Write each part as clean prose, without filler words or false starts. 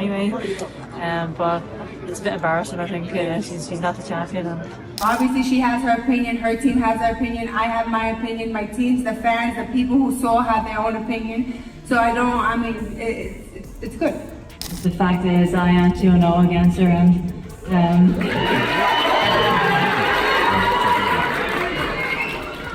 anyway. But it's a bit embarrassing, I think. She's not the champion. Obviously, she has her opinion, her team has their opinion, I have my opinion, my teams, the fans, the people who saw have their own opinion. So it's good. The fact is, I am 2-0 against her, and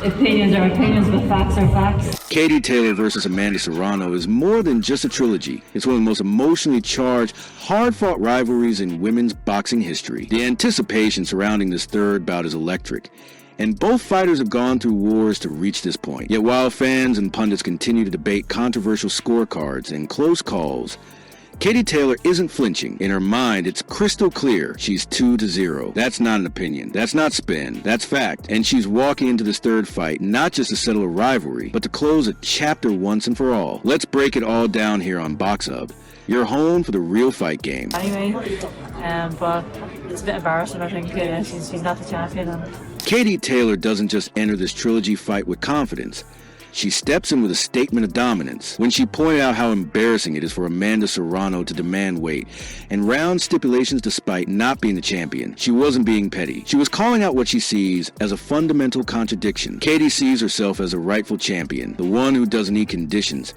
opinions are opinions, but facts are facts. Katie Taylor versus Amanda Serrano is more than just a trilogy. It's one of the most emotionally charged, hard-fought rivalries in women's boxing history. The anticipation surrounding this third bout is electric, and both fighters have gone through wars to reach this point. Yet while fans and pundits continue to debate controversial scorecards and close calls, Katie Taylor isn't flinching. In her mind, it's crystal clear she's 2-0. That's not an opinion. That's not spin. That's fact. And she's walking into this third fight not just to settle a rivalry, but to close a chapter once and for all. Let's break it all down here on Box Hub, your home for the real fight game. Anyway, but it's a bit embarrassing, I think. She's not the champion. Katie Taylor doesn't just enter this trilogy fight with confidence. She steps in with a statement of dominance when she pointed out how embarrassing it is for Amanda Serrano to demand weight and round stipulations despite not being the champion. She wasn't being petty. She was calling out what she sees as a fundamental contradiction. Katie sees herself as a rightful champion, the one who doesn't need conditions,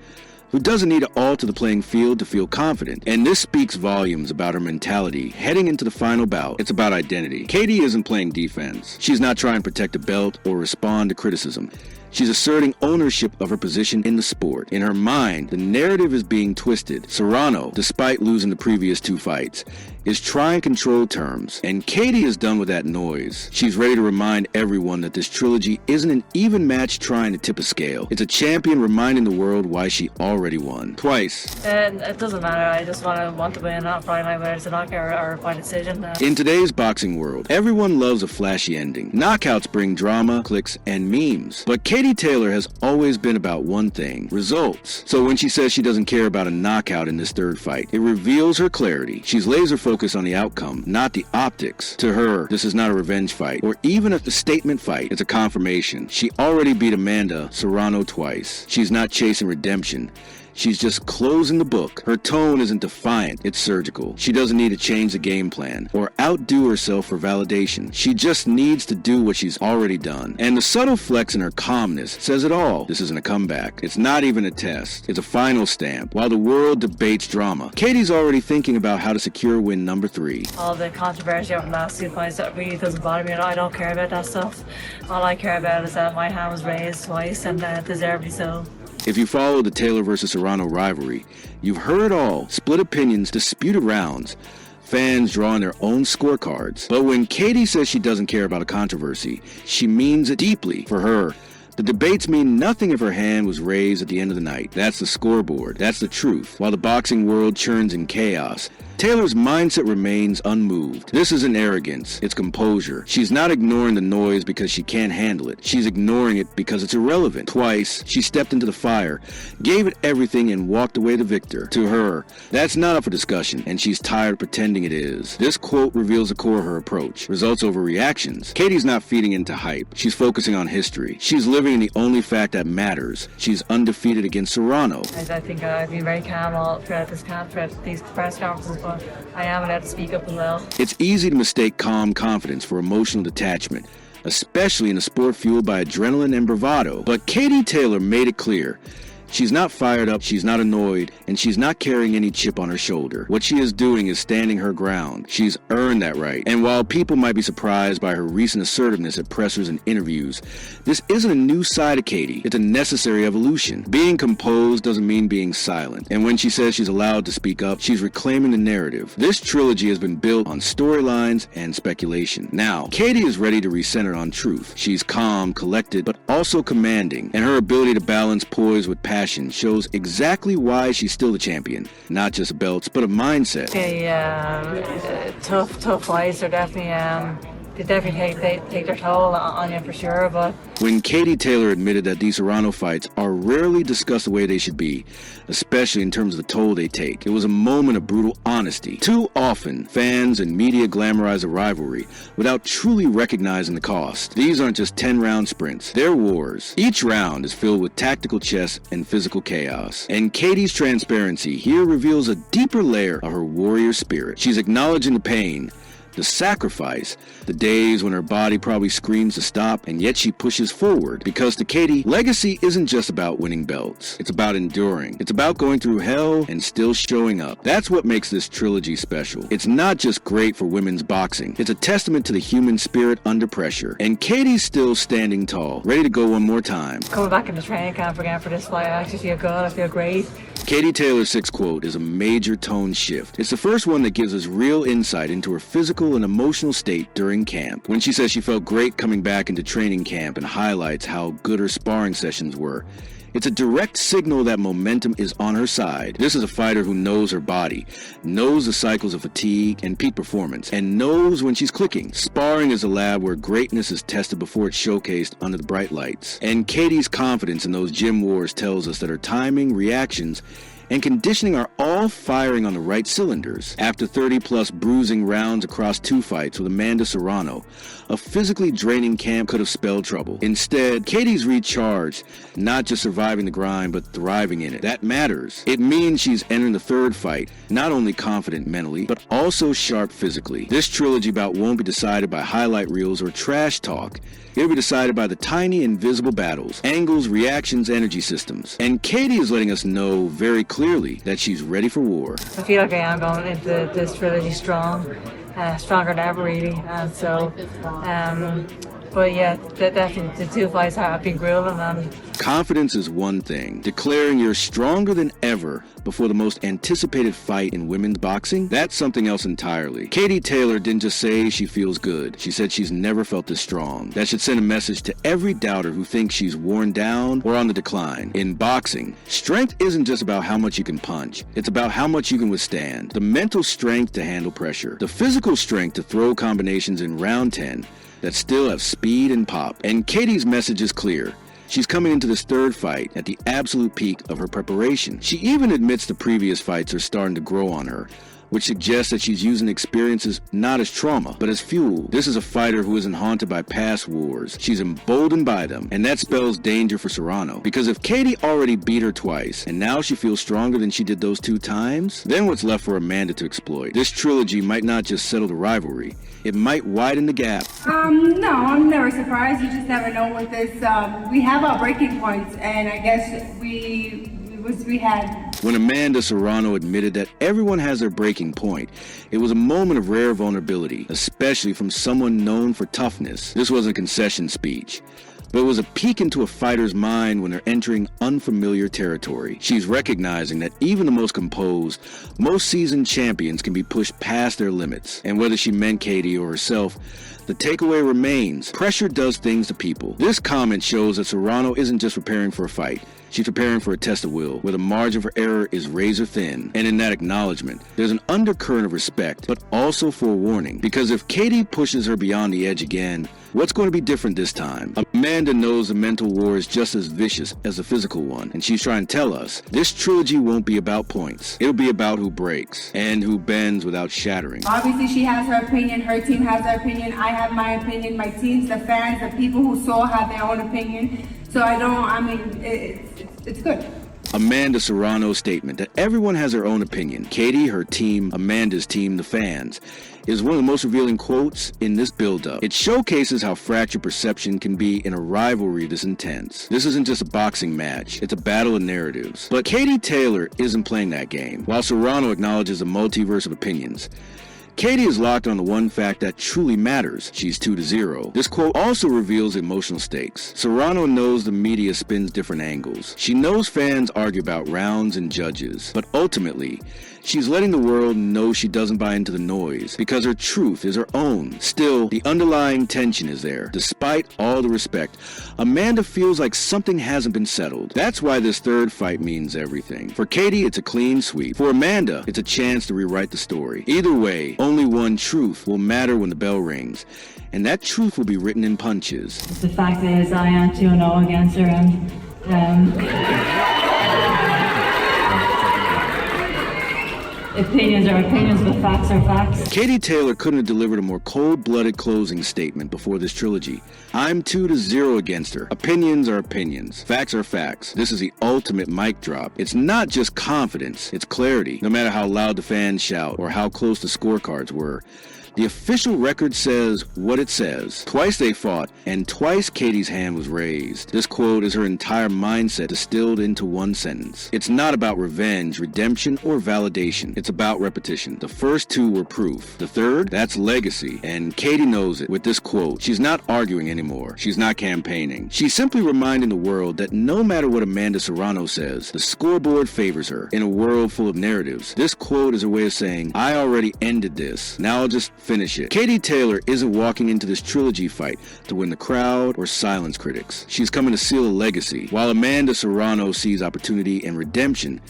who doesn't need to alter the playing field to feel confident. And this speaks volumes about her mentality heading into the final bout. It's about identity. Katie isn't playing defense. She's not trying to protect a belt or respond to criticism. She's asserting ownership of her position in the sport. In her mind, the narrative is being twisted. Serrano, despite losing the previous two fights, is trying to control terms, and Katie is done with that noise. She's ready to remind everyone that this trilogy isn't an even match trying to tip a scale. It's a champion reminding the world why she already won. Twice. It doesn't matter. I just want to win on Friday night, whether it's a knockout or by decision. In today's boxing world, everyone loves a flashy ending. Knockouts bring drama, clicks, and memes. But Katie Taylor has always been about one thing: results. So when she says she doesn't care about a knockout in this third fight, it reveals her clarity. She's laser focused on the outcome, not the optics. To her, this is not a revenge fight, or even a statement fight. It's a confirmation. She already beat Amanda Serrano twice. She's not chasing redemption. She's just closing the book. Her tone isn't defiant, it's surgical. She doesn't need to change the game plan or outdo herself for validation. She just needs to do what she's already done. And the subtle flex in her calmness says it all. This isn't a comeback. It's not even a test. It's a final stamp. While the world debates drama, Katie's already thinking about how to secure win number 3. All the controversy over the last 2 fights, that really doesn't bother me. I don't care about that stuff. All I care about is that my hand was raised twice, and deservedly so. If you follow the Taylor versus Serrano rivalry, you've heard it all. Split opinions, disputed rounds, fans drawing their own scorecards. But when Katie says she doesn't care about a controversy, she means it deeply. For her, the debates mean nothing if her hand was raised at the end of the night. That's the scoreboard. That's the truth. While the boxing world churns in chaos, Taylor's mindset remains unmoved. This isn't arrogance, it's composure. She's not ignoring the noise because she can't handle it. She's ignoring it because it's irrelevant. Twice, she stepped into the fire, gave it everything, and walked away the victor. To her, that's not up for discussion, and she's tired of pretending it is. This quote reveals the core of her approach. Results over reactions. Katie's not feeding into hype. She's focusing on history. She's living in the only fact that matters. She's undefeated against Serrano. I think I've been very calm all throughout these press conferences, but I am allowed to speak up as well. It's easy to mistake calm confidence for emotional detachment, especially in a sport fueled by adrenaline and bravado. But Katie Taylor made it clear. She's not fired up, she's not annoyed, and she's not carrying any chip on her shoulder. What she is doing is standing her ground. She's earned that right. And while people might be surprised by her recent assertiveness at pressers and interviews, this isn't a new side of Katie. It's a necessary evolution. Being composed doesn't mean being silent. And when she says she's allowed to speak up, she's reclaiming the narrative. This trilogy has been built on storylines and speculation. Now, Katie is ready to recenter on truth. She's calm, collected, but also commanding. And her ability to balance poise with passion shows exactly why she's still the champion. Not just belts, but a mindset. Tough fights are definitely they definitely take their toll on you for sure. But when Katie Taylor admitted that these Serrano fights are rarely discussed the way they should be, especially in terms of the toll they take, it was a moment of brutal honesty. Too often, fans and media glamorize a rivalry without truly recognizing the cost. These aren't just 10-round sprints, they're wars. Each round is filled with tactical chess and physical chaos. And Katie's transparency here reveals a deeper layer of her warrior spirit. She's acknowledging the pain, the sacrifice, the days when her body probably screams to stop, and yet she pushes forward. Because to Katie, legacy isn't just about winning belts. It's about enduring. It's about going through hell and still showing up. That's what makes this trilogy special. It's not just great for women's boxing. It's a testament to the human spirit under pressure. And Katie's still standing tall, ready to go one more time. coming back into training camp again for this fight, I actually feel good. I feel great. Katie Taylor's 6th quote is a major tone shift. It's the first one that gives us real insight into her physical and emotional state during camp. When she says she felt great coming back into training camp and highlights how good her sparring sessions were, it's a direct signal that momentum is on her side. This is a fighter who knows her body, knows the cycles of fatigue and peak performance, and knows when she's clicking. Sparring is a lab where greatness is tested before it's showcased under the bright lights. And Katie's confidence in those gym wars tells us that her timing, reactions, and conditioning are all firing on the right cylinders. After 30-plus bruising rounds across 2 fights with Amanda Serrano, a physically draining camp could have spelled trouble. Instead, Katie's recharged, not just surviving the grind, but thriving in it. That matters. It means she's entering the 3rd fight, not only confident mentally, but also sharp physically. This trilogy bout won't be decided by highlight reels or trash talk. It'll be decided by the tiny invisible battles, angles, reactions, energy systems. And Katie is letting us know very clearly that she's ready for war. I feel like I am going into this trilogy strong, stronger than ever really. And so, but yeah, definitely the 2 fights have been grueling. And confidence is one thing. Declaring you're stronger than ever before the most anticipated fight in women's boxing, that's something else entirely. Katie Taylor didn't just say she feels good. She said she's never felt this strong. That should send a message to every doubter who thinks she's worn down or on the decline. In boxing, strength isn't just about how much you can punch. It's about how much you can withstand. The mental strength to handle pressure. The physical strength to throw combinations in round 10 that still have speed and pop. And Katie's message is clear. She's coming into this 3rd fight at the absolute peak of her preparation. She even admits the previous fights are starting to grow on her, which suggests that she's using experiences not as trauma, but as fuel. This is a fighter who isn't haunted by past wars. She's emboldened by them, and that spells danger for Serrano. Because if Katie already beat her twice, and now she feels stronger than she did those 2 times, then what's left for Amanda to exploit? This trilogy might not just settle the rivalry, it might widen the gap. No, I'm never surprised. You just never know with this. We have our breaking points, and I guess we had. When Amanda Serrano admitted that everyone has their breaking point, it was a moment of rare vulnerability, especially from someone known for toughness. This wasn't a concession speech, but it was a peek into a fighter's mind when they're entering unfamiliar territory. She's recognizing that even the most composed, most seasoned champions can be pushed past their limits. And whether she meant Katie or herself, the takeaway remains: pressure does things to people. This comment shows that Serrano isn't just preparing for a fight. She's preparing for a test of will, where the margin for error is razor thin. And in that acknowledgement, there's an undercurrent of respect, but also forewarning. Because if Katie pushes her beyond the edge again, what's going to be different this time? Amanda knows the mental war is just as vicious as the physical one, and she's trying to tell us, this trilogy won't be about points. It'll be about who breaks, and who bends without shattering. Obviously, she has her opinion, her team has her opinion, I have my opinion, my teams, the fans, the people who saw have their own opinion. So it's good. Amanda Serrano's statement that everyone has their own opinion, Katie, her team, Amanda's team, the fans, is one of the most revealing quotes in this build-up. It showcases how fractured perception can be in a rivalry this intense. This isn't just a boxing match, it's a battle of narratives. But Katie Taylor isn't playing that game. While Serrano acknowledges a multiverse of opinions, Katie is locked on the one fact that truly matters. She's 2-0. This quote also reveals emotional stakes. Serrano knows the media spins different angles. She knows fans argue about rounds and judges. But ultimately, she's letting the world know she doesn't buy into the noise, because her truth is her own. Still, the underlying tension is there. Despite all the respect, Amanda feels like something hasn't been settled. That's why this 3rd fight means everything. For Katie, it's a clean sweep. For Amanda, it's a chance to rewrite the story. Either way, only one truth will matter when the bell rings. and that truth will be written in punches. The fact is, I am 2-0 against her, and opinions are opinions, but facts are facts. Katie Taylor couldn't have delivered a more cold-blooded closing statement before this trilogy. I'm 2-0 against her. Opinions are opinions. Facts are facts. This is the ultimate mic drop. It's not just confidence, it's clarity. No matter how loud the fans shout or how close the scorecards were, the official record says what it says. Twice they fought, and twice Katie's hand was raised. This quote is her entire mindset distilled into one sentence. It's not about revenge, redemption, or validation. It's about repetition. The first two were proof. The third, that's legacy. And Katie knows it. With this quote, she's not arguing anymore. She's not campaigning. She's simply reminding the world that no matter what Amanda Serrano says, the scoreboard favors her. In a world full of narratives, this quote is a way of saying, I already ended this. Now I'll just finish it. Katie Taylor isn't walking into this trilogy fight to win the crowd or silence critics. She's coming to seal a legacy. While Amanda Serrano sees opportunity and redemption,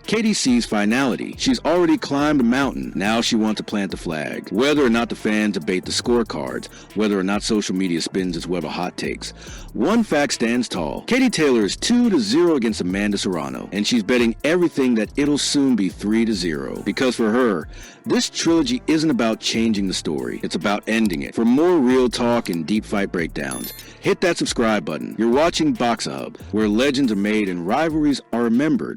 Katie sees finality. She's already climbed a mountain. Now she wants to plant the flag. Whether or not the fans debate the scorecards, whether or not social media spins its web of hot takes, one fact stands tall. Katie Taylor is 2-0 against Amanda Serrano, and she's betting everything that it'll soon be 3-0. Because for her, this trilogy isn't about changing the story. It's about ending it. For more real talk and deep fight breakdowns, hit that subscribe button. You're watching Box Hub, where legends are made and rivalries are remembered.